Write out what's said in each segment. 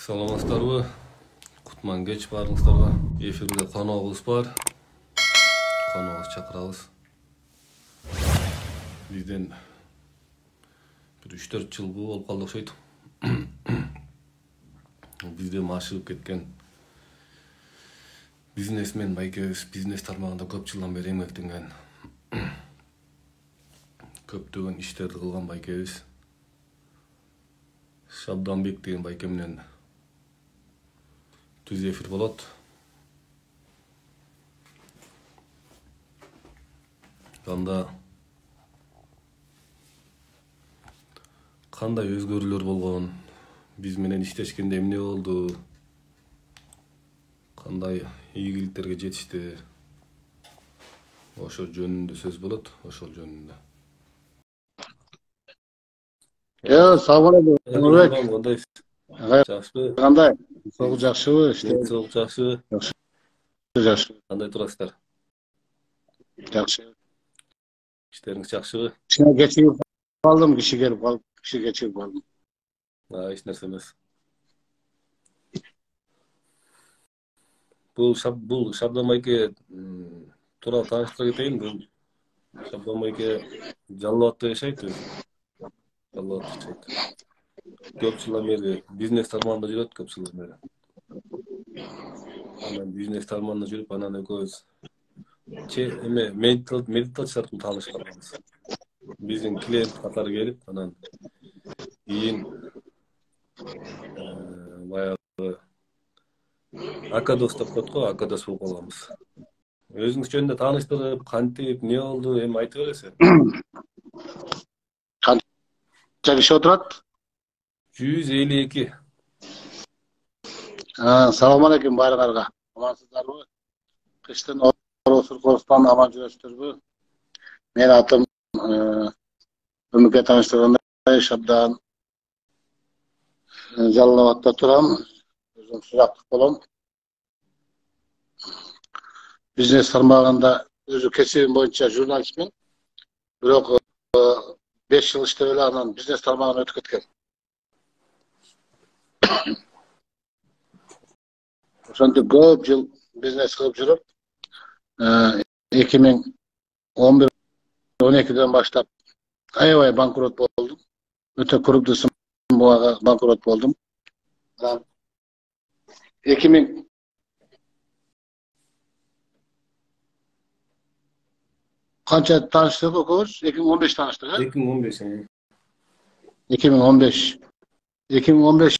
Саламатсыздарбы? Кутман кеч баарыңыздарга. Эфирде коногубуз бар. Коногубузду чакырабыз. Бизден бир 3-4 жыл болуп калды окшойт. Бизде машыгып кеткен бизнесмен байкебиз, бизнес тармагында көп жылдан бери эмгектенген. Көптөгөн иштерди кылган байкебиз. Шабданбек деген байке менен түз эфир болот. Анда кандай өзгөрүүлөр болгон, биз менен иштешкенде эмне болду, кандай ийгиликтерге жетишти, ошо жөнүндө сөз болот, ошол жөнүндө. Салам алейкум. Кандайсыз? Жакшыбы? Кандай? Согук жакшыбы? Согук жакшыбы? Жакшы. Кандай турасыздар? Жакшы. Иштериңиз жакшыбы? Кичине кечигип калдым, киши келип калып, кичи кечигип калдым. Эч нерсе эмес. Бул Шабдан байке тууралуу тааныштыра кетейин. Бул Шабдан байке Жалал абадта жашайт. Жалал абадта жашайт. Көп жылдан бери бизнес тармагында жүрөт, көп жылдан бери. Анан бизнес тармагында жүрүп, анан экөөбүз медитациялар таанышканбыз. Биздин клиент катары келип, анан кийин баягы акадос деп коет го, акадос болуп калганбыз. Өзүңүз жөнүндө тааныштырып, кантип, эмне болду, эми айтып бересиз? Канча киши отурат? 152. Салам алейкум баарыңарга. Амансыздарбы? Кыштын Суркостан аман жүрөсүздарбы? Менин атым өмүккө тааныштыргандай Шабдан. Жалал абадта турам. Өзүм сурактык болом. Бизнес тармагында өзү кесибим боюнча журналистмин. Бирок 5 жыл иштеп эле анан бизнес тармагына өтүп кеткен. Ошентип көп жыл бизнес кылып жүрүп, 2011-12ден баштап аябай банкрот болдум. Өтө крупный суммага банкрот болдум. 2000 канча тааныштык экөөбүз? 2015 тааныштык, 2015. 2015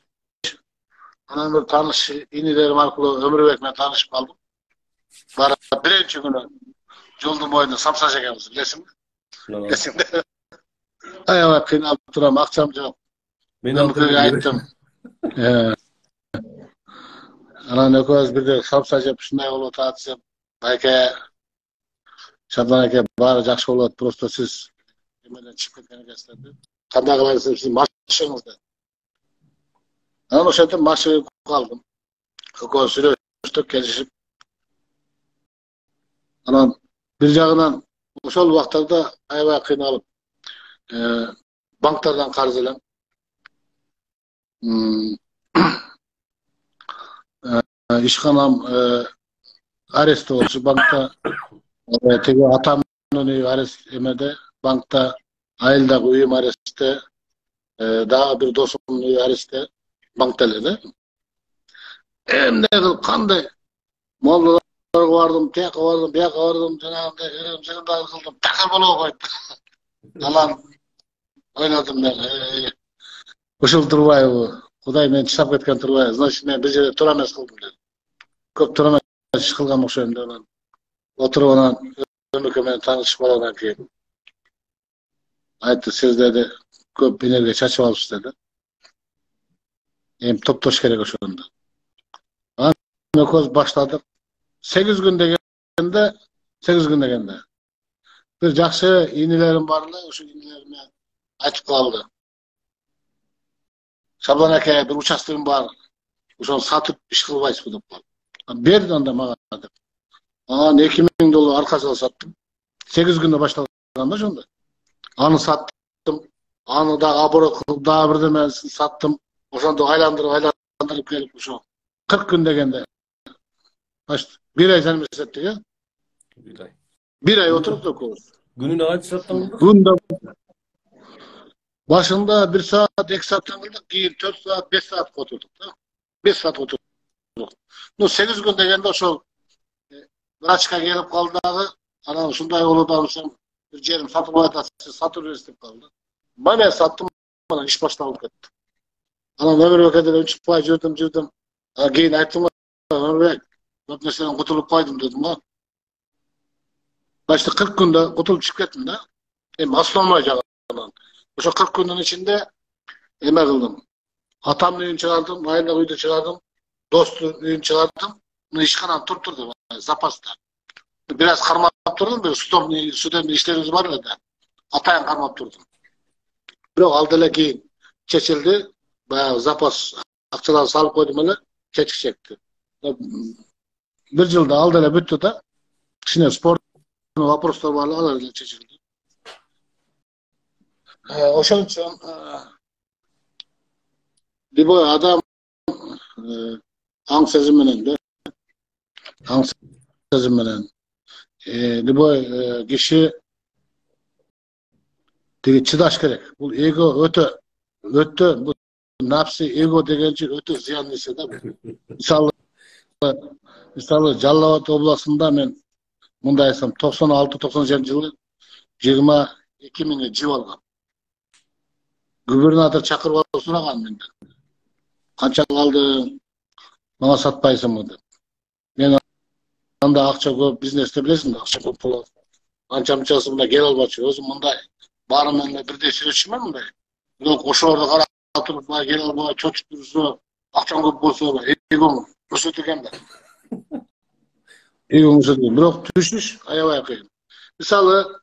анан бир тааныш инилерим аркылуу Өмүрбек менен таанышып калдым. Бара биринчи күнү жолдун боюнда самсаш экенбиз, билесиңби? Билесиңби? Аябай кыйналып турам, акчам жок. Мен айттым. Анан экөөбүз бирде самса жеп ушундай болуп атат десем, байке Шабдан аке баары жакшы болот, просто сиз эмеден чыгып кеткен экенсиз деп. Кандай кылайсыз деп сиз машыгыңыз деп. Анан ошентип машыгып калдым. Экөөбүз сүрөштүк, келишип. Анан бир жагынан ошол убактарда аябай кыйналып, банктардан карыз элем. Ишканам арест болчу банкта. Теги атамдын үйү арест эмеде, банкта, айылдагы үйүм арестте, дагы бир досумдун үйү арестте, банкта эле да. Эмне кылып, кандай молдаларга бардым, тияка бардым, бияка бардым, жанагындай жыгындар кылдым, такыр боло койду. Анан ойлодум мен, ушул турбайбы, Кудай мени чыдап кеткен турбайбы, значит мен бир жерде туура эмес кылдым дедим. Көп туура эмес иш кылган окшойм деп анан отуруп анан Өмүккө менен таанышып калгандан кийин айтты, сиз деди көп энергия чачып алыпсыз деди. Эми топтош керек ошондо. Анан экөөбүз баштадык. 8 күн дегенде бир жакшы инилерим бар эле, ушул инилериме айтып калды. Шабдан аке бир участогум бар, ошону сатып иш кылбайсызбы деп калды. Берди анда мага деп. Анан $2000 аркасына саттым. 8 күндө башталган да ошондо. Аны саттым. Аны да оборот кылып, дагы бирдемесин саттым. Ошондо айландырып kaldırıp gelip uşo 40 gün degende bir ay gelmesek ya. Bir ay. Bir ay oturup da koyuz. Gününe kaç saatten kıldık? Günde başında 1 saat, 2 saatten kıldık. Keyin 4 saat, 5 saat oturduk. 5 saat oturduk. Bu 8 gün degende ошол vraçka gelip kaldı. Ana ушундай olurdansam bir jerim satıp atасы satып бериңиz деп kaldı. Bana sattım, bana iş başlanıp ketти. Ana Ömürбек'e de çıkpay жүрдüm. Keyin ayttım, Ömürбек, көп нерседен кутулуп койдум dedim ha. Başta 40 günde kutulup çıkıp kettim de. Aslanmay jagынан. Ошо 40 gündün içinde emer kıldım. Atamın üyünü çıkardım, ayında uydu çıkardım. Dostu üyünü çıkardım. İşkanam turturdum zapasta. Biraz karmap durdum, böyle sütemli işlerimiz var öyle de. Atayın karmap durdum. Biroq aldılar keyin çekildi. Bayağı zapas akçalar salıp koydum öyle çekik çekti. Bir yılda aldılar bitti de. Şimdi spor vaproslar var alırlar çekildi. Oşun için bu adam angsızımının da angsızımının bu kişi çıdaş gerek. Bu ego öte bu nafsi ego degenci öte ziyanlısı da bu. Misalı Жалал областында men munda aytsam 96-97 жылы 22 миңге жеп алгам. Губернатор чакырып алып сураган менден. Канча калдың? Мага сатпайсыңбы деп. Мен анда акча көп, бизнесте билесиң, акча көп болот. Канча-мынчасы мында келе албачу. Өзүм мындай баары менен бирдей сүйлөшүмөн мындай. Бирок ошолорду карап туруп келе албай, чочуп турса, акчам көп болсо, эгом көрсөтүлгөн да. Эгом көрсөтүлгөн. Бирок түшүш аябай кыйын. Мисалы,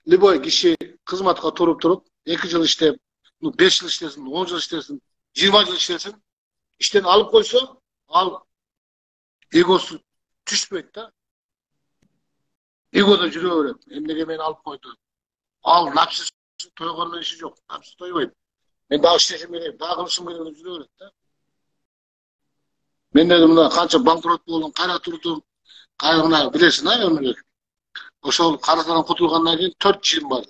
любой киши кызматка туруп 2 жыл иштеп, 5 жыл иштесин, 10 жыл иштесин, 20 жыл иштесин, иштен алып койсо, ал эгосу түшпөйт да. Эгодо жүрө берет. Эмнеге мени алып койду? Ал напсыз тойгондон иши жок. Напсыз тойбойт. Мен дагы иштешим керек, дагы кылышым керек деп жүрө берет да. Мен дедим мына канча банкрот болдум, кайра турдум. Кайгына билесиң а Ömürбек. Ошол карыздан кутулгандан кийин 4 жим бар.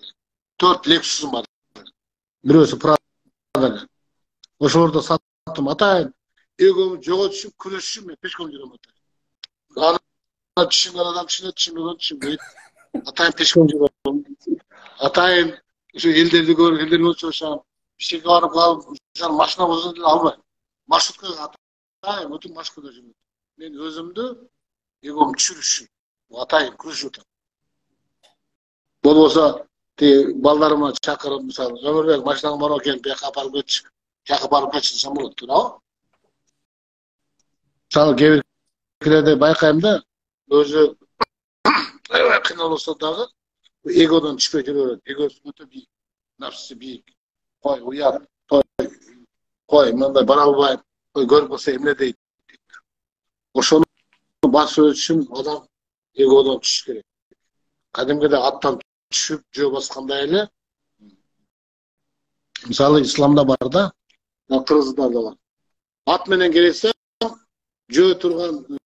4 Lexus'um бар. Бирөөсү Prada. Ошолорду саттым. Атайын эгомду жоготушуп, күрөшүп, мен пешком жүрөм атайын. Аны түшүнгөн адам түшүнөт, түшүнбөйт. Атайын пешком жүрөм. Атайын ошо элдерди көрүп, элдерди чочам. Бишкекке барып калып, ошол машина болсо деле албайм. Маршруткага атайын өтүп маршруткада жүрөм. Мен өзүмдү эгом түшүрүш үчүн атайын күрөшүп атам. Болбосо балдарыма чакырып, мисалы, Ömürбек машинаң бар экен, бияка апарып кетчи. Жакып барып кетчи десем болот, туурабы? Мисалы, кээ биркилерде байкайм да, өзү аябай кыйналса дагы эгодон түшпөй жүрө берет. Эгосу өтө бийик, напсысы бийик. Кой, уят, кой, мындай бара албайм, кой көрүп калса эмне дейт. Ошону басып өтүшүн адам эгодон түшүш керек. Кадимгиде аттан түшүп жөө баскандай эле. Мисалы, исламда бар да, кыргыздарда бар. Ат менен келсең, жөө турган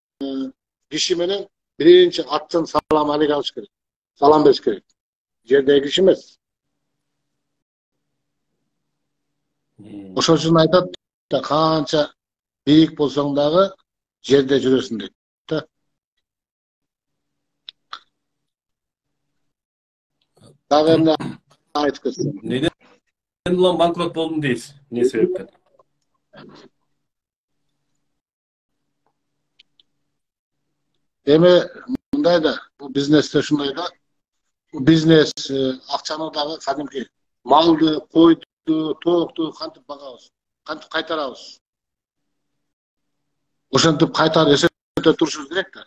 киши менен биринчи аттан салам алейк алыш керек. Салам бериш керек. Жердеги киши эмес. Ошол үчүн айтат, канча бийик болсоң дагы жерде жүрөсүң дейт. Дагы эмне айтып кетсең? Неден улам банкрот болдум дейсиз? Не себептен? Эми мындай да, бул бизнесте ушундай да. Бизнес акчаны дагы кадимки малды, койду, тоокту кантип багабыз, кантип кайтарабыз. Ошентип кайтарып эсептеп турушубуз керек да.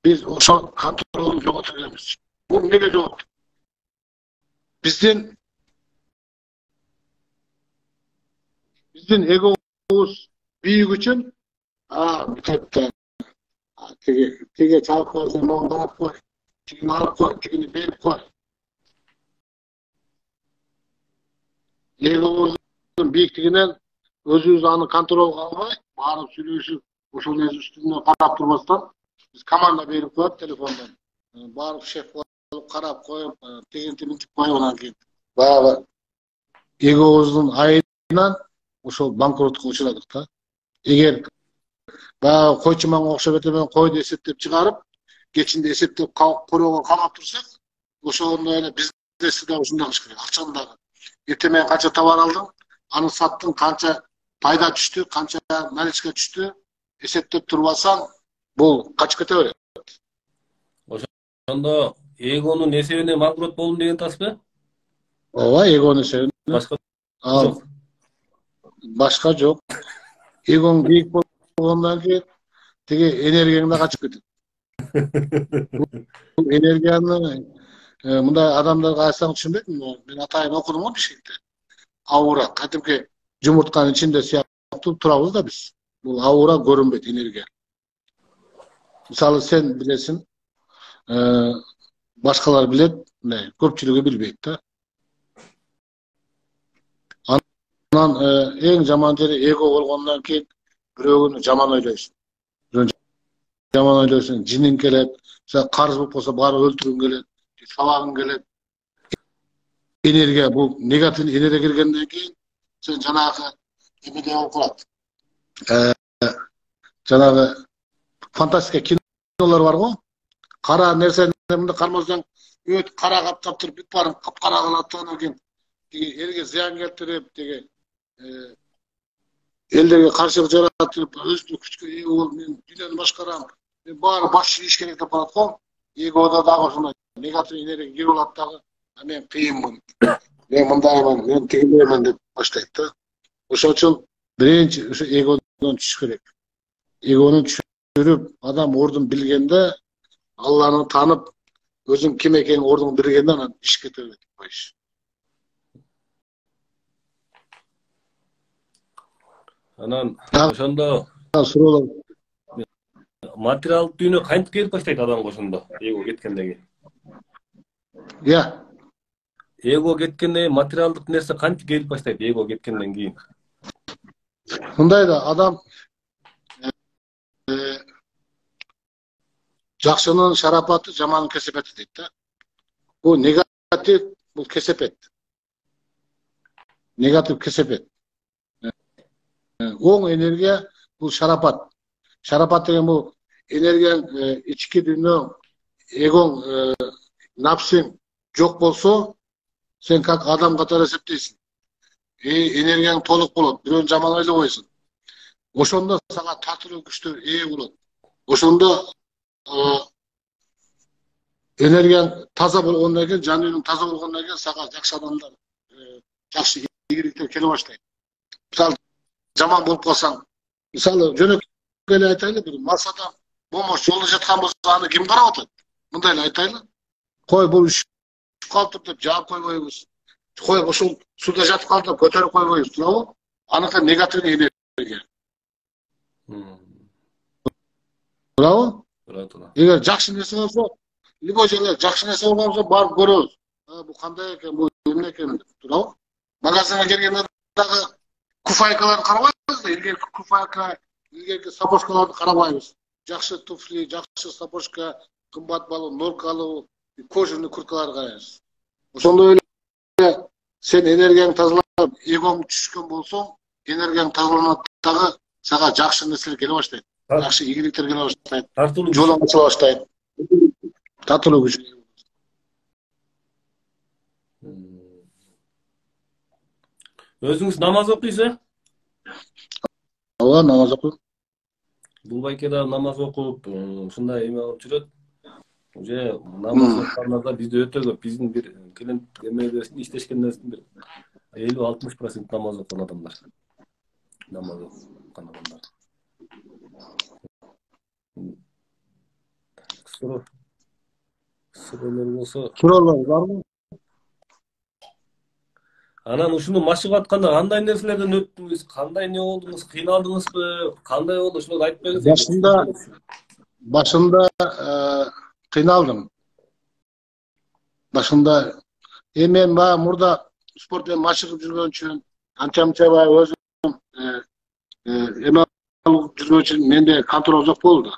Biz ошол контролду жоготуп келебиз. Бул эмнеге жоготту? Биздин эгобуз бийик үчүн тиге чалып койсо, мону алып кой, тигини алып кой, тигини берип кой. эгобуздун бийиктигинен өзүбүз аны контролго албай, барып сүйлөшүп, ошол нерсе үстүнөн карап турбастан, биз команда берип коет телефондон. Барып шеф болуп карап коюп, тегинтип мынтип коюп, анан кийин баягы эгобуздун айынан ошол банкротко учурадык да. Эгер баягы койчу маңга окшоп этемен койду эсептеп чыгарып, кечинде эсептеп короого камап турсак, ошондой эле бизнести да ушундай кылыш керек. Акчаны дагы эртең менен канча товар алдың, аны саттың, канча пайда түштү, канча наличка түштү, эсептеп турбасаң, бул качып кете берет. Ошондо эгонун эсебинен банкрот болдум деген атасызбы? Ооба, эгонун эсебинен. Башка жок. Башка жок. Эгоң бийик болгондон кийин тиги энергияң да качып кетет. Бул энергияны мындай адамдарга айтсаң түшүнбөйт. Мен атайын окудум го Бишкекте. Аура, кадимки жумуртканын ичинде сыяктуу турабыз да биз. Бул аура көрүнбөйт энергия. Мисалы сен билесиң, башкалар билет, көпчүлүгү билбейт да. Анан эң жаман жери эго болгондон кийин бирөөгүнү жаман ойлойсуң. Жаман ойлойсуң, жиниң келет, сен карыз болуп калса барып өлтүргүң келет, сабагың келет. Энергия, бул негатив энергия киргенден кийин сен жанагы эмеде болуп калат. Жанагы фантастика кинолор бар го. Кара нерсени мындай кармасаң, өт кара каптап туруп, бүт баарын капкара кылат, анан кийин элге зыян келтирип, тиги элдерге каршылык жаратып, өзүнүн күчкө ээ болуп, мен дүйнөнү башкарам, мен баары баш ийиш керек деп калат го. Эгода дагы ошондой негатив энергия кирип алат дагы. Мен кыйынмын, мен мындаймын, мен тигилеймин деп баштайт да. Ошон үчүн биринчи ошо эгодон түшүш керек. Эгону түшүрүп, адам ордун билгенде, Алланы танып, өзүң ким экенин ордун билгенде, анан иш кете берет коюш. Анан ошондо материалдык дүйнө кантип келип баштайт адамга ошондо, эго кеткенден кийин? Эго кеткенден кийин материалдык нерсе кантип келип баштайт эго кеткенден кийин? Мындай да, адам жакшынын шарапаты, жамандын кесепети дейт да. Бул негатив, бул кесепет. Негатив кесепет. Оң энергия бул шарапат. Шарапат деген бул энергияң ички дүйнө, эгоң, напсың жок болсо, сен как адам катары эсептейсиң. Энергияң толук болот, бирөөнү жаман ойлобойсуң. Ошондо сага татыруу күчтөр ээ болот. Ошондо энергияң таза болгондон кийин, жан дүйнөң таза болгондон кийин сага жакшы адамдар, жакшы ийгиликтер келе баштайт. Мисалы, жаман болуп калсаң, мисалы, жөнөкөй эле айтайлы, бир мас адам момош жолдо жаткан болсо, аны ким карап атат? Мындай эле айтайлы. Кой, бул үшүп калыптыр деп жаап койбойбуз. Кой, ушул суда жатып калды деп көтөрүп койбойбуз, туурабы? Аныкы негативдүү энергия. Туурабы? Эгер жакшы нерсе болсо, любой жерде жакшы нерсе болсо барып көрөбүз. Бул кандай экен, бул эмне экен деп, туурабы? Магазинге келгенде дагы куфайкаларды карабайбыз да, илгерки куфайка, илгерки сапожкаларды карабайбыз. Жакшы туфли, жакшы сапожка, кымбат норкалуу, кожаный курткаларды карайбыз. Ошондой эле сен энергияң тазалап, эгоң түшкөн болсоң, энергияң тазаланат дагы сага жакшы нерселер келе баштайт. Жакшы ийгиликтер келе баштайт. Жолуң ачыла баштайт. Татылуу күч. Өзүңүз намаз окуйсуз? Ооба, намаз окуйм. Бул байке да намаз окуп, ушундай эме алып жүрөт. Уже намаз окугандарда бизде өтө көп. Биздин бир клиент эмеде иштешкенден бир 50-60% намаз окуган адамдар. Намаз окуган адамдар. Суралар болсо, суралар барбы? Анан ушуну машыгып атканда кандай нерселерден өттүңүз? Кандай не болдуңуз? Кыйналдыңызбы? Кандай болду? Ушуну айтып бериңиз. Башында кыйналдым. Башында мен мурда спорт менен машыгып жүргөн үчүн анча мынча баягы өзүм эме алып жүргөн үчүн менде контроль жок болду.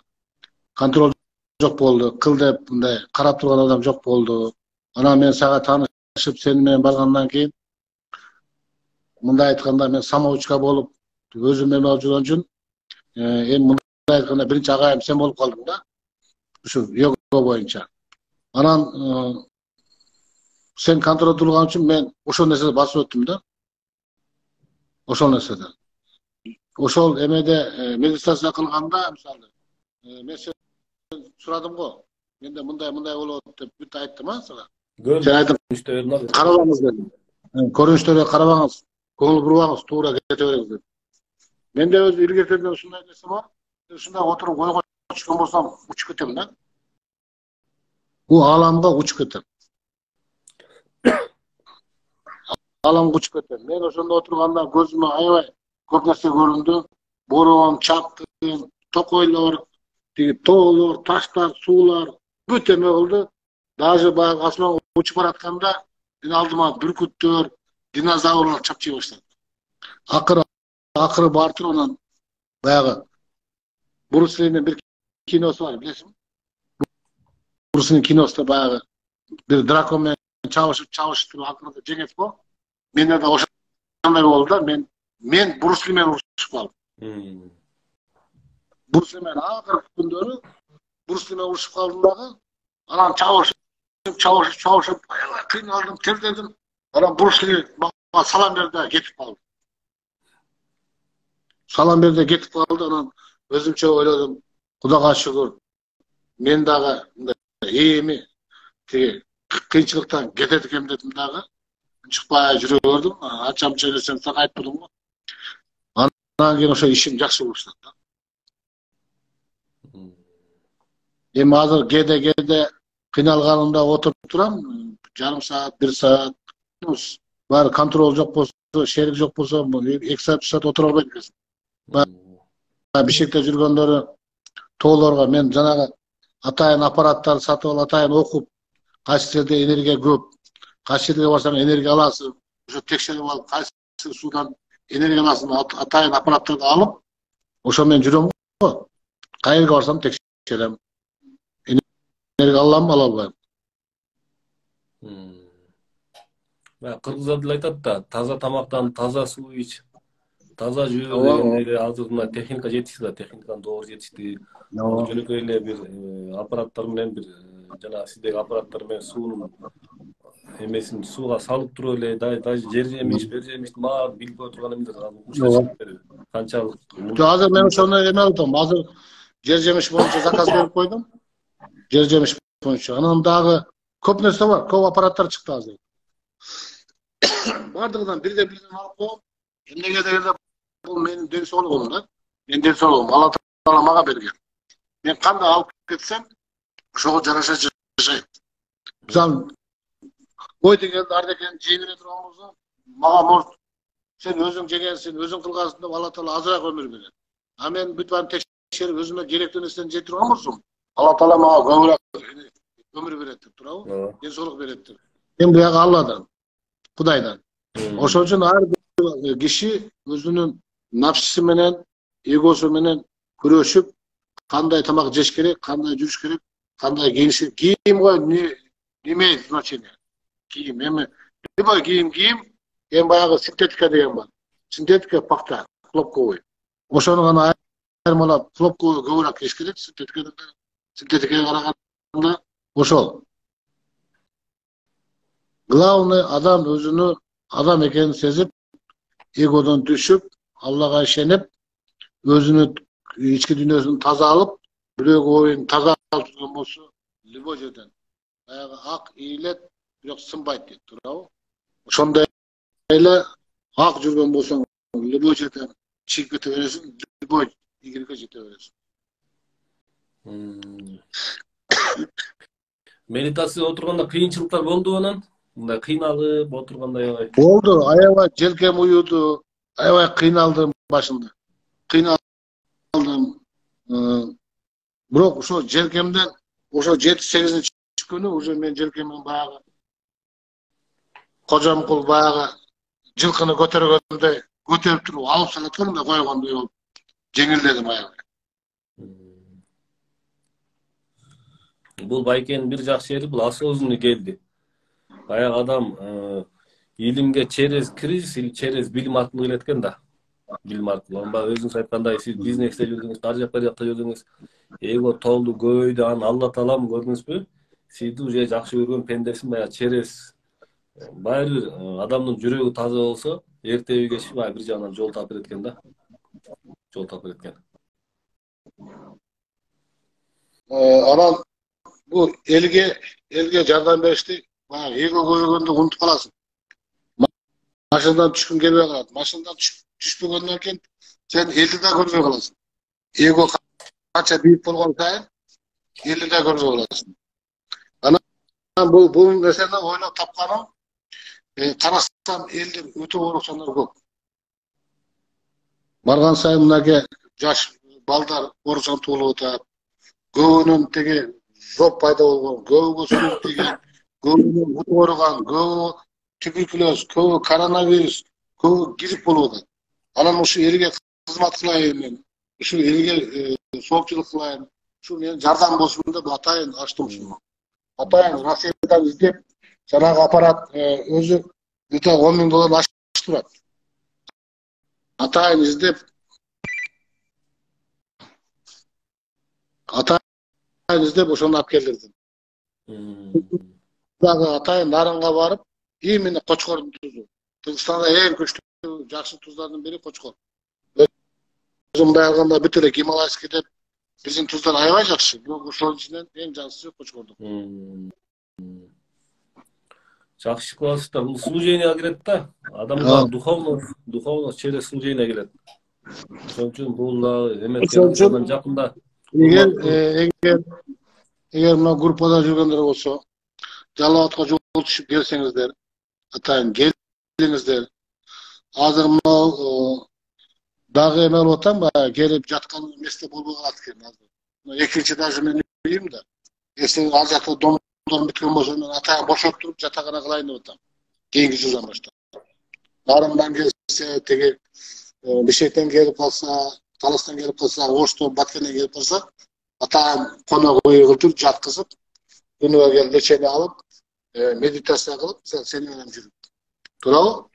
Контроль жок болду. Кыл деп мындай карап турган адам жок болду. Анан мен сага таанышып, сени менен баргандан кийин мындай айтканда мен самоучка болуп өзүм эме алып жүргөн үчүн эми мындай айтканда биринчи агайым сен болуп калдың да. Ушу йога боюнча. Анан сен контроль турган үчүн мен ошол нерседе басып өттүм да. Ошол нерседе. Ошол эмеде медитация кылганда мисалы мен сурадым го. Менде мындай болот деп бүт айттым сага. Сен айттың карабаңыз дедим. Көрүнүштөргө карабаңыз, көңүл бурбаңыз, туура кете бериңиз деп. Менде өзү илгеркерден ушундай нерсе бар. Ушундай отуруп ойго түшкөн болсом учуп кетем да. Bu alamga uçup kettim. Alamga uçup kettim. Men oşonda oturganda gözüme aябай көп нерсе көрүндү. Борон, чапкын, токойлор, тоолор, таштар, суулар бүт эме кылды. Даже баягы асманга учуп баратканда мен алдыма бүркүттөр, динозаврлар чапчый баштады. Акыры бартыр анан баягы Брус Линин бир киносу бар, билесиңби? Брус'un kinosunda bayağı bir drakonla çalıştırıp akırda cennet bu. Mende de oşanlar oldu da men Bruce Lee'men uğraşıp kaldım. Bruce Lee'men akır gündörü Bruce Lee'men uğraşıp kaldım dağı. Anam çalışıp ayağa kıyın terledim. Anam Bruce Lee bana salam verdi de getip kaldı. Salam verdi de getip kaldı. Anam özümçe oyladım. Kudağa şükür. Men dağı эми тиги кыйынчылыктан кетет экем дедим дагы чыкпай жүрө бердим. Анча мынча нерсени сага айтпадым го. Андан кийин ошо ишим жакшы болуп баштады да. Эми азыр кээде кыйналганымда отуруп турам, жарым саат, 1 саат. Баары контроль жок болсо, шерик жок болсо, 2 саат, 3 саат отура албайт экенсиң. Бишкекте жүргөндөрү тоолорго мен жанагы атайын аппараттар сатып алып, атайын окуп, кайсы жерде энергия көп, кайсы жерге барсаң энергия аласың, ошо текшерип алып, кайсы суудан энергия аласың, атайын аппараттарды алып, ошо мен жүрөм го. Кайерге барсам текшерем. Энергия аламбы, ала албайм. Кыргыздар деле айтат да, таза тамактан таза суу ич. Таза жөө дегенде азыр мына техника жетишти да, техниканын доору жетишти. Жөнөкөй эле бир аппараттар менен бир жана сиздеги аппараттар менен суунун эмесин сууга салып туруп эле даже жер жемиш, бер жемиш маа билип кое турган эмес. Канчалык. Азыр мен ошону эме кылдым. Азыр жер жемиш боюнча заказ берип койдум. Жер жемиш боюнча. Анан дагы көп нерсе бар, көп аппараттар чыкты азыр. Бардыгынан бирден алып коем. Эмнеге дегенде бул менин ден соолугум да. Менин ден соолугум Алла Таала мага берген. Men kanda alıp gitsem, şoğu jaraşa jашайт. Misal, oy degen, ar degen jeyibire turgan bolsa, maga может, sen özüň jegensin, özüň kılgansın dep Allah Taala azırak ömür beren. A men büt barıp tekşerip özüme gerekli nerseni jey turgan bolsam, Allah Taala maga köpürak ömür beret dep turabı, den sooluk beret dep. Men buyaga Allah'dan, Kudaydan. Oşon üçin har bir kişi özünün nafsisi menen, egosu menen күрөшүp, кандай тамак жеш керек, кандай жүрүш керек, кандай кийиш керек. Кийимге не имеет значения. Кийим эми любой кийим, эми баягы синтетика деген бар. Синтетика пакта, хлопковый. Ошону гана айырмалап, хлопковый көбүрөөк кийиш керек, синтетикага караганда ошол. Главный адам өзүнү адам экенин сезип, эгодон түшүп, Аллага ишенип, өзүнүн içki dünyasını taza alıp, bürek oyun taza alıp tutkan bolsa, любой жерден. Ayağı ak, iyilet, yok sınbayt deyip durabı. Şonda ele ak жүрген bolsaң, любой жерден çiğip kete veresin, любой игілге жете veresin. Meditasiya oturganda kıyınçılıklar boldu ondan? Mınday kıynalıp oturganda aябай. Oldu, aябай желкем uyudu, aябай kıynaldım başında. Kıynaldım. Бирок ошо желкемден ошо 7-8 күнү уже мен желкемден баягы Kocamkul баягы жылкыны көтөргөндө көтөрүп туруп алып салаткан да койгондой болуп жеңилдедим аябай. Бул Байкенин бир жакшы жери бул осознанный келди. Баягы адам илимге через кризис или через билим аркылуу келет экен да. Билим аркылуу. Баягы өзүңүз айткандай сиз бизнесте жүрдүңүз, ар жакта жүрдүңүз. Эго толду көбөйдү, аны Алла таалам көрдүңүзбү? Сизди уже жакшы көргөн пендесин баягы через баары бир адамдын жүрөгү таза болсо, эртеби кечи баягы бир жагынан жол таап берет экен да. Жол таап берет экен. Анан bu elge жардам беришти, баягы эго көбөйгөндө унутуп каласың. Машинадан түшкүң келбей калат. Машинадан түшпөгөндөн кийин сен элди да көрбөй каласың. Эго канча бийик болгон сайын элди да көрбөй каласың. Анан бул нерсени ойлоп тапканым, карасам элдин өтө ооруксандар көп. Барган сайын мынакей жаш балдар ооруксан туулуп атат. Көбүнүн теги жоп пайда болгон, көбүгө суук тийген, көбүнүн уту ооруган, көбү туберкулез, көбү коронавирус, көбү грипп болуп атат. Анан ушу элге кызмат кылайын мен, ушу элге соопчулук кылайын, ушу менин жардам болсун деп атайын ачтым ушуну. Атайын Россиядан издеп, жанагы аппарат өзү где-то $10,000 ашып турат. Атайын издеп, ошону алып келдирдим. Дагы атайын Нарынга барып, именно Кочкордун тузу. Кыргызстанда эң күчтүү жакшы туздардын бири Кочкор. Өзүм байырганда бүт эле Гималайский деп биздин туздар аябай жакшы. Бирок ошонун ичинен эң жакшысы Кочкордук. Жакшы кыласыздар. Бул служение кирет да. Адамга духовно через служение келет. Ошон үчүн бул эметкен жакында. Эгер мына группада жүргөндөр болсо, Жалал Абадка жол түшүп келсеңиздер, атайын келиңиздер. Азыр мына дагы эме болуп атам, баягы келип жаткан эместе болбой калат экен азыр. Экинчи этажы мен үйүм да. Эсен ал жакта домдор бүткөн болсо, мен атайын бошоп туруп жатакана кылайын деп атам. Кийинки жылдан баштап. Нарындан келсе, теги Бишкектен келип калса, Таластан келип калса, Оштон, Баткенден келип калса, атайын конок үй кылып жаткызып, күнүгө келип лечение алып, медитация кылып, сени менен жүрүп. Туурабы?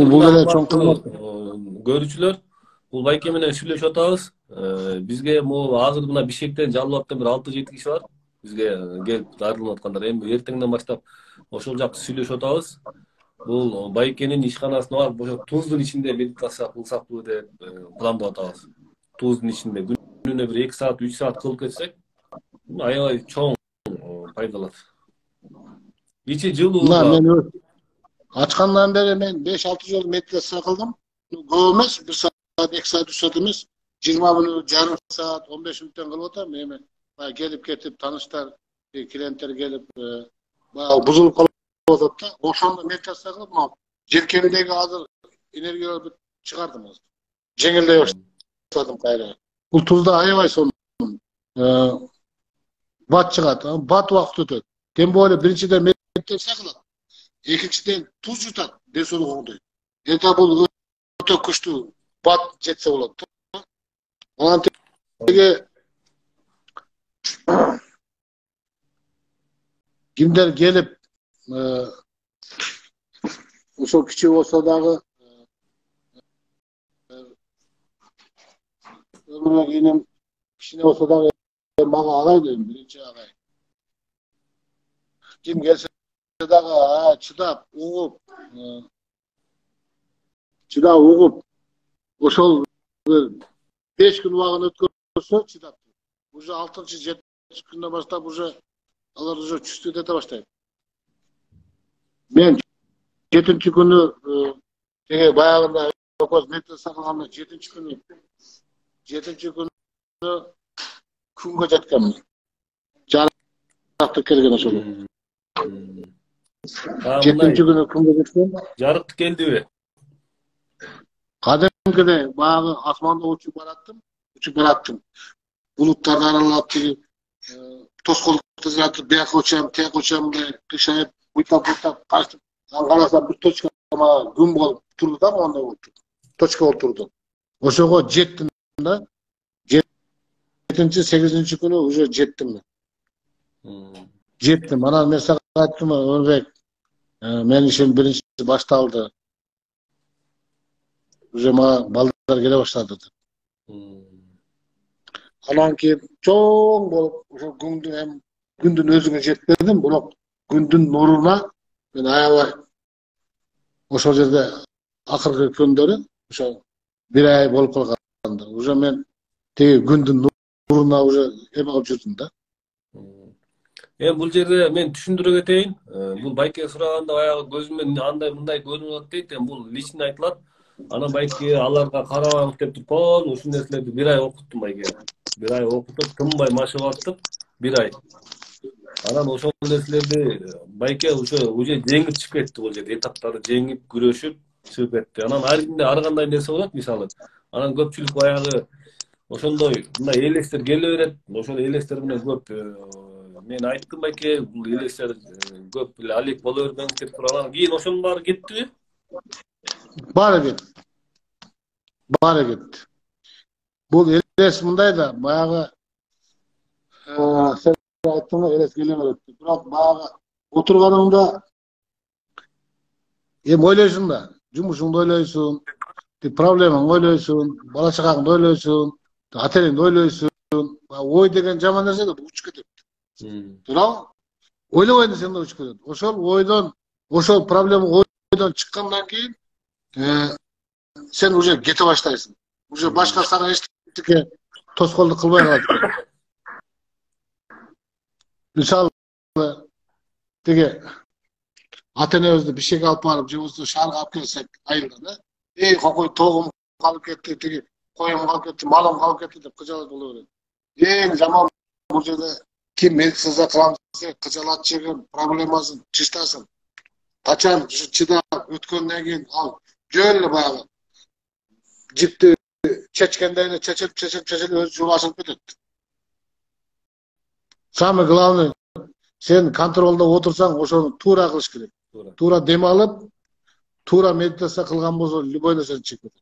Бул эле чоң кызмат. Көрүүчүлөр, бул Байке менен сүйлөшүп атабыз. Бизге азыр мына Бишкектен Жалал Абадтан бир 6-7 киши бар. Бизге келип дайрылып аткандар. Эми эртеңден баштап ошол жакты сүйлөшүп атабыз. Бул Байкенин ишканасына барып, ошо туздун ичинде медитация кылсакпы деп пландап атабыз. Туздун ичинде күнүнө бир 2 саат, 3 саат кылып кетсек, аябай чоң пайдалат. Ичи жылуу. Мен ачкандан бери мен 5-6 жолу медитация кылдым. Көп эмес, 1 саат, 2 саат, 3 саат эмес, 20 мүнөт, жарым саат, 15 мүнөттөн кылып атам. Эми келип кетип таныштар, клиенттер келип баягы бузулуп калып атат да. Ошондо медитация кылып, желкемдеги азыр энергияларды чыгардым азыр. Жеңилдей баштадым кайра. Бул тузда аябай сонун бат чыгат, бат убакыт өтөт. Тем более биринчиден медитация кылат. Экинчиден туз жутат, ден соолугуңду. Эта бул өтө күчтүү бат жетсе болот. Анан теге кимдер келип ошол кичи болсо дагы өмүрүнө кийинем кичине болсо дагы мага агай дейм, биринчи агай. Ким келсе дагы чыдап, угуп, ошол 5 күн убагын өткөрсө чыдап. Уже 6-7 күндөн баштап уже алар уже чувствовать эте баштайт. Мен 7-нчи күнү теге баягында экөөбүз медитация кылганда 7-нчи күнү күнгө жатканмын. Жарыктык келген ошол. 7-нчи күнү күнгө жеткен. Жарыктык келдиби? Кадимкидей баягы асманда учуп бараттым. Булуттарды аралап тиги тоскоолдукту жатып, бияка учам, тияка учам, кышайып, буйтап качып An karasam bir точка gün bolup turdu da onday bolуп turdu. Точка болуп turdu. Ошого жеттим да. 7-8 күнү уже жеттим. Жетtim. Анан мен сага айттым, Өмүрбек, менин ишим биринчи башталды. Уже мага балдар келе баштады. Анан кийин чоң болуп, ошо күндүн өзүнө жетпедим, бирок күндүн нуруна мен аябай ошол жерде акыркы күндөрү ошо бир ай болуп калганда, уже мен тиги күндүн нуруна уже эме кылып жүрдүм да. Бул жерде мен түшүндүрө кетейин. Бул байке сураганда баягы көзүмөн андай мындай көрүнүп атат дейт. Бул личный айтылат. Анан байке аларга карабаңыз деп туруп, полный ушул нерселерди бир ай окуттум байке. Бир ай окутуп, тынбай машыгып аттып, бир ай. Анан ошол нерселерди байке уже жеңип чыгып кетти, бул жерде этаптарды жеңип, күрөшүп чыгып кетти. Анан ар кимде ар кандай нерсе болот, мисалы. Анан көпчүлүк баягы ошондой мындай элестер келе берет. Ошол элестер менен көп мен айттым байке, бул элестер көп эле алек боло бербеңиз деп туруп, анан кийин ошонун баары кеттиби? Баары кетти. Баары кетти. Бул элес мындай да, баягы сен айттың элес келе берет. Бирок баягы отурганыңда ойлойсуң да, жумушуңду ойлойсуң, проблемаңды ойлойсуң, бала чагаңды ойлойсуң, ата энеңди ойлойсуң. Ой деген жаман нерсе да, учуп кетет. Туурабы? Ойлобойдун сен да учуп кетет. Ошол ойдон, ошол проблема ойдон чыккандан кийин сен уже кете баштайсың. Уже башка сага эчтеке тоскоолдук кылбай калат. Мисалы, тиги ата энебизди бишкекке алып барып, же болбосо шаарга алып келсек айылда да. Кокой тогум калып кетти, тиги коюм калып кетти, малым калып кетти деп кыжалат боло берет. Эң жаман бул жерде ким медицинада кылам десе, кыжалат чегип, проблемасын чычтасын. Качан чыдап өткөндөн кийин ал жөн эле баягы жипти чечкендей эле чечилип өзү жолу ачылып кетет. Самый главный, сен контролдо отурсаң, ошону туура кылыш керек. Туура дем алып, туура медитация кылган болсо, любой нерсени чыгып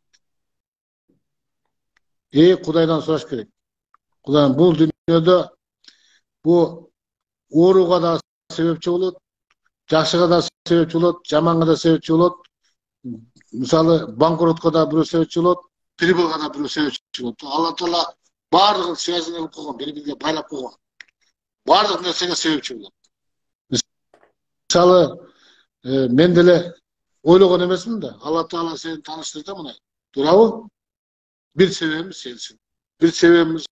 кетет. Кудайдан сураш керек. Кудайдан бул дүйнөдө бул ооруга да себепчи болот, жакшыга да себепчи болот, жаманга да себепчи болот. Мисалы, банкротко да бирөө себепчи болот, прибылга да бирөө себепчи болот. Алла Таала баардыгын связан кылып койгон, бири-бирине байлап койгон. Баардык нерсеге себепчи болот. Мисалы, мен деле ойлогон эмесмин да, Алла Таала сени тааныштырды мына. Туурабы? Бир себебimiz сенсиң. Бир себебimiz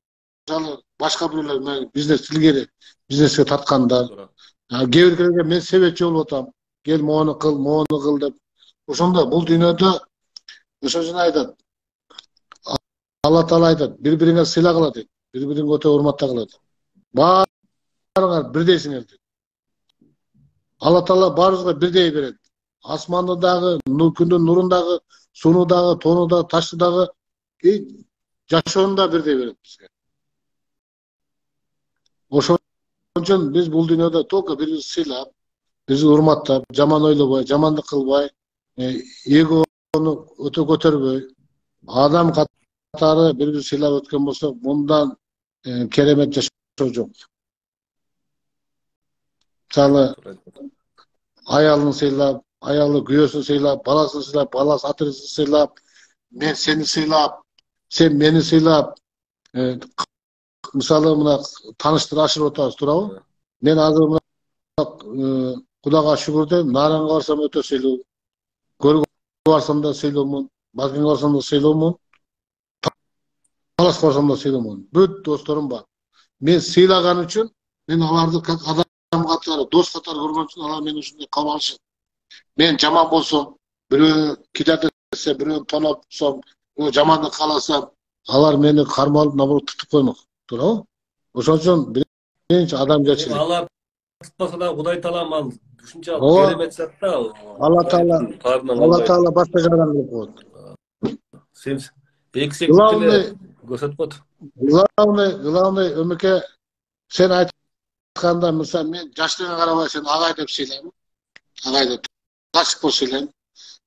мисалы башка бирөөлөр менен бизнес илгери бизнеске тарткандар. Кээ биркелерге мен себепчи болуп атам. Кел мону кыл деп. Ошондо бул дүйнөдө ошо жана айтат. Алла Таала айтат, бири-бириңе сыйлагыла дейт. Бири-бириңи өтө урматтагыла дейт. Баарыңар бирдейсиңер дейт. Алла Таала баарыбызга бирдей берет. Асманды дагы, күндүн нурун дагы, сууну дагы, тоону дагы, ташты дагы, жашоону да бирдей берет бизге. Ошон үчүн биз бул дүйнөдө только бири-бирибизди сыйлап, бирибизди урматтап, жаман ойлобой, жамандык кылбай, эгону өтө көтөрбөй, адам катары бири-бирибизди сыйлап өткөн болсок, мындан керемет жашоо жок. Мисалы, аялын сыйлап, аялы күйөөсүн сыйлап, баласын сыйлап, баласы ата энесин сыйлап, мен сени сыйлап, сен мени сыйлап, мисалы мына тааныштырып ашырып атабыз, туурабы? Мен азыр мына Кудайга шүгүр дейм, Нараңга барсам өтө сыйлуу, Көлгө барсам да сыйлуумун, Базкенге барсам да сыйлуумун, Таласка барсам да сыйлуумун. Бүт досторум бар. Мен сыйлаган үчүн, мен аларды как адам катары, дос катары көргөн үчүн алар мени ушундай кабыл алышат. Мен жаман болсом, бирөө кидат этсе, бирөө тонопсом, жамандык кааласам, алар мени кармалып, наоборот тутуп коймок. Туурабы? Ошон үчүн биринчи адамгерчилик. Алар тутпаса да Кудай Таалам ал ушунча керемет зат да. Алла Таала башка жагдан кылып коет. Сен 2 секунд көрсөтпөт. Главный өмөкө сен айтканда, мисалы мен жаштыгыңа карабай сен агай деп сыйлайм. Агай деп kaçık bolsa elem.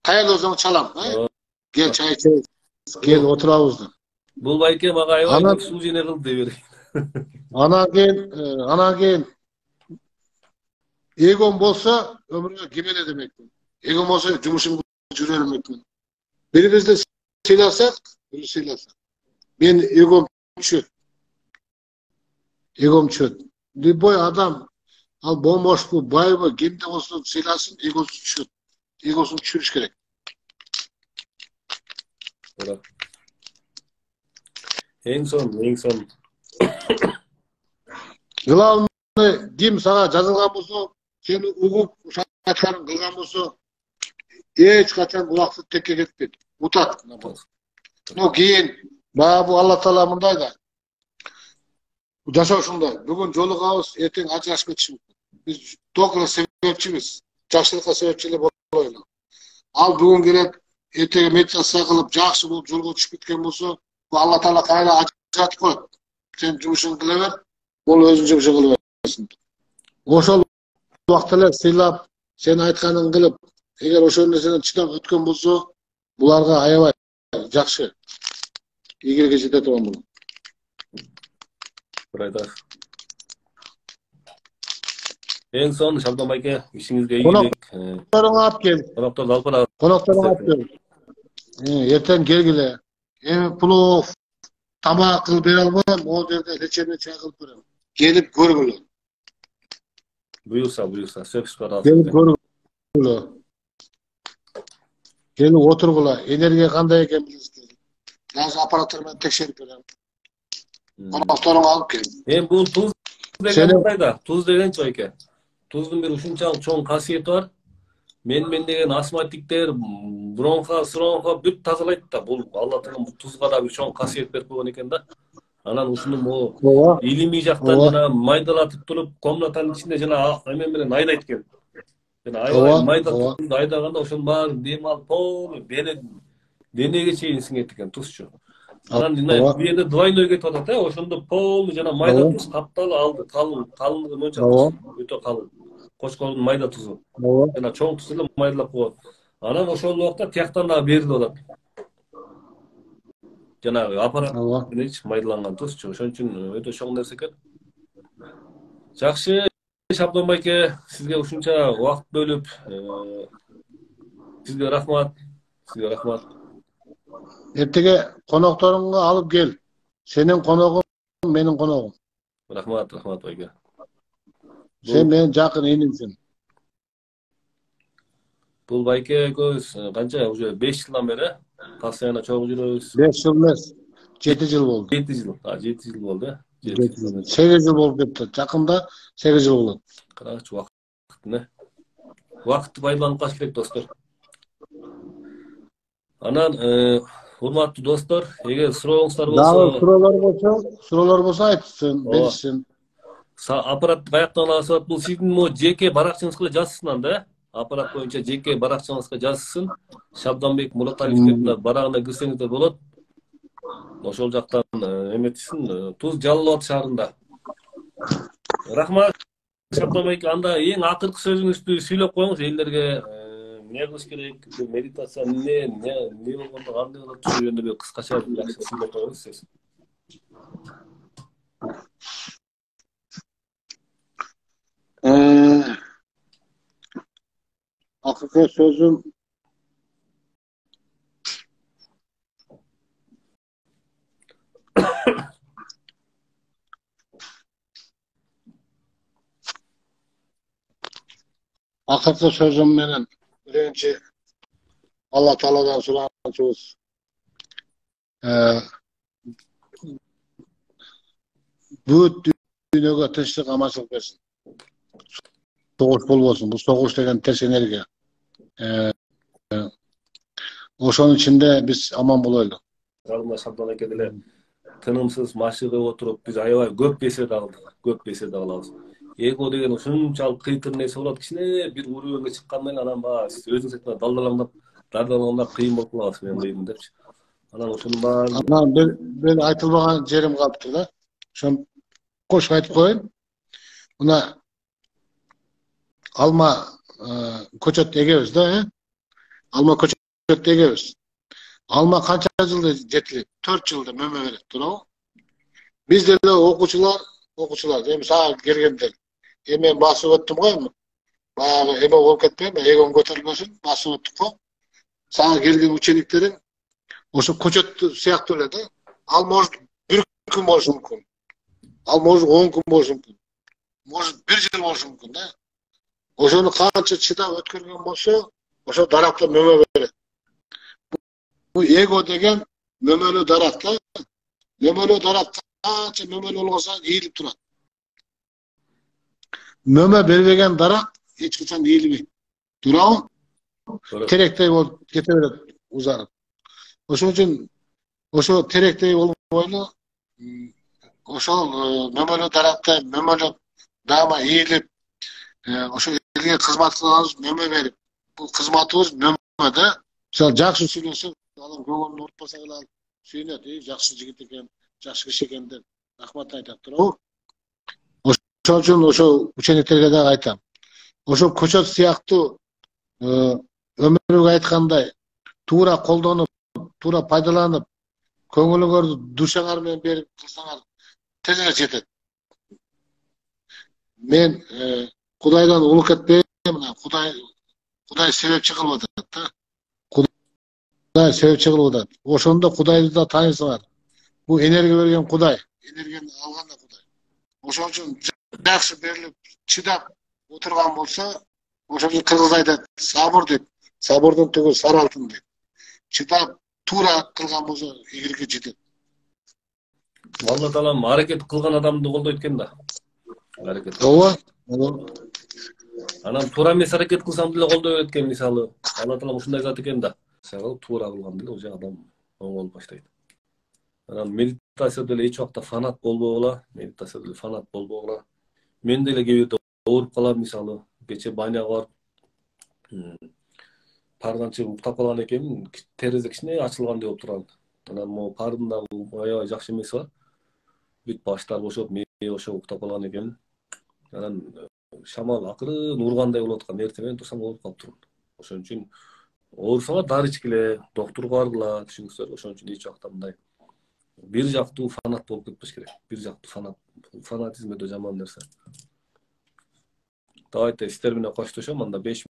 Kayal ozan çalam. Aa, Gel çay içelim. Gel oturabız. Bul bayke maga Ana aybay su jene kıldı deberi. ana gel egon bolsa ömrüne gemele demektir. Egon bolsa cumuşum jürelim demektir. Birimizde sıylarsak, biri sıylarsak. Ben egom çöt. Egom çöt. Boy adam al bomboş bu bay bu kimde olsun sıylasın egosu çöt. Egosunu çürüş gerek. Ora. En son. Yılanı kim sana жазылған болса, seni uğup uşakçanın kılgan bolsa, hiç kaçan ulaqsız tekke ketpet. Utat. No keyin bu Allah Taala mınday da. Жашоо ушундай. Бүгүн жолугабыз, эртең ажырашып кетиши мүмкүн. Биз токра себепчибиz. Жакшылыкка себепчи эле болойлу. Ал бүгүн келет, эртең медитация кылып, жакшы болуп жолго түшүп кеткен болсо, бу Алла Таала кайра ажыратып коет. Сен жумушуңду кыла бер, бул өзүнүн жумушун кыла берсин. Ошол убакта эле сыйлап, сен айтканын кылып, эгер ошол нерседен чыдап өткөн болсо, буларга аябай жакшы. Ийгиликке жете турган болот. Burayda. En son Şabdan bayke işinizge iyilik. Konoktoroňu alып kел. Konakta alpara. Konoktoroňu alып kел. Erten gelgile. Pulov, tamak kılıp bere almam, o жерде лечебный çay kılıp berem. Gelip görgülü. Buyursa. Söps para. Gelip görgülü. Gelip oturgula. Energiya kanday eken bilirsiz. Lazım aparatlarımı tekşerip berem. Konoktoroňu alıp kел. Bu tuz degen kayda. Tuz degen çoyke. Tuzdun bir uşunçal çoğun kasiyeti var. Men degen astmatikler bronxa büt tazalayt da. Bul Allah Taala bu tuzga da bir çoğun kasiyet berip koygan eken da. Anan uşunun o ilimi jaktan jana maydalatıp turup komnatanın içinde jana hemen bilen aydayt eken. Jana aybay mayda tuzdu aydaganda oşun baarın dem alıp pol denege çeyin siңет eken tuzçu. Anan bu yerde двойной кетип атат да. Ошондо пол жана майда туз капталы алды. Калыңдыгы мынча өтө калың. Кошкондун майда тузу. Жана чоң туз эле майдалап коет. Анан ошол убакта тияктан дагы берилип атат. Жанагы аппарат менен майдаланган тузчу. Ошон үчүн өтө чоң нерсе экен. Жакшы, Шабдан байке, сизге ушунча убакыт бөлүп, сизге рахмат. Ertege konoktoruňu alıp gel. Senin konogum, menin konogum. Rahmat bayke. Sen menin jakyn iнимsin. Bul bayke köz kança уже 5 жылдан beri tasyana çok жүрөбүz. 5 yıl emas, 7 yıl boldu. 7 yıl. 7 yıl boldu. 8 yıl bolup ketdi. Jakynda 8 yıl bolot. Карачы убакыт не? Убакытты пайдаланып калыш керек, достор. Анан урматтуу достор, эгер сурооңуздар болсо, суроолор болсо айтсын, беришsin. Аппаратты каяктан аласыз? Бул сиздин жеке баракчаңызга жазсын да. Аппарат боюнча жеке баракчаңызга жазсын. Шабданбек Мураталиевдин барагына кирсеңиздер болот. Ошол жактан эметсин. Туз Жалал Абад шаарында. Рахмат. Шабданбек, анда эң акыркы сөзүңүздү сүйлөп коюңуз элдерге. Ne kılış gerek, meditasyon ne olmalı, kандай olur, şöyle bir kıskaça bir yakşı söyleyip koyuyoruz siz. Akırkı sözüm menen birinci Allah Taala'dan soraçыбыз. Бүт дүйнөгө тынчтык, аманчылык берсин. Согуш болбосун. Бул согуш деген терс энергия. Ошонун ичинде биз аман болойлу. Жалма Шабдан эке деле тынымсыз машыгып отуруп биз аябай көп беседа кылабыз. Эго деген ушунчалык кыйкыр нерсе болот. Кичине бир урууңга чыккандан кийин анан баягы өзүңүз айткандай далдалаңдап кыйын болуп калабыз мен дейм депчи. Анан ушунун баарын анан бир айтылбаган жерим калыптыр да. Ошон кошуп айтып коеюн. Мына алма көчөт эгебиз да, алма көчөт эгебиz. Alma kança yılda жетилет? 4 yılda möme berет, туурабы? Biz деле окуучулар, эми сага келгендер. Эми мен басып өттүм го эми. Баягы эме болуп кетпейби, эгем көтөрүлбөсүн, басып өттүк го. Сага келген учениктериң ошо көчөт сыяктуу эле да. Ал может 1 күн болушу мүмкүн. Ал может 10 күн болушу мүмкүн. Может 1 жыл болушу мүмкүн да. Ошону канча чыдап өткөргөн болсо, ошо даракта möme берет. Bu ego деген mömölü darakta, mömölü darak kança mömölü olmasa eğilip durat. Möme berбеген darak hiç kaçan eğilmeydi. Durabı? Terektey olup ketebilir uzarıp. Oşo üçün oşo terektey olup boylu oşo mömölü darakta mömölü dama eğilip oşo elge kızmat kılanız möme verip bu kızmatımız mömöde misal jakşı süйлөсөк adam көңілін ұмытпаса эле ал сүйүнөт, жакшы жигит экен, жакшы киши экен деп рахмат айтат туурабы? Ошол үчүн ошо учениктерге дагы айтам. Ошо көчөт сыяктуу өмүрүгө айткандай туура колдонуп, туура пайдаланып, көңүлүңөрдү душаңар менен берип кылсаңар тезирээк жетет. Мен Кудайдан улук этпейм, Кудай себепчи кылып атат да. Кудай себепчи кылып атат. Ошондо Кудайды да таанысыңар. Бул энергия берген Кудай, энергияны алган да Кудай. Ошон үчүн жакшы берилип, чыдап отурган болсо, ошон үчүн кыргыз айтат, сабыр дейт. Сабырдын түгү сары алтын дейт. Чыдап туура кылган болсо, ийгиликке жетет. Алла таалам аракет кылган адамды колдойт экен да. Аракет. Ооба. Анан туура эмес аракет кылсам деле колдой берет экен, мисалы. Алла таалам ушундай зат экен да. Сагыл туура кылган деле уже адам оңолуп баштайт. Анан медитация деле эч убакта фанат болбогула, медитация деле фанат болбогула. Мен деле кээ бирде ооруп калам, мисалы. Кече баняга барып парганчы уктап калган экенмин, терезе кичине ачылгандай болуп турган. Анан могу пардында аябай жакшы эмеси бар. Бүт баштар бошоп, мен ошо уктап калган экенмин. Анан шамал акырын ургандай болуп аткан, эртең турсам ооруп калыптырмын. Ошон үчүн оорусаңар дары ичкиле, доктурга баргыла, түшүнүңүздөр. Ошон үчүн эч убакта мындай бир жактуу фанат болуп кетпеш керек. Бир жактуу фанатизм өтө жаман нерсе. Давайте сиздер менен коштошом, анда 5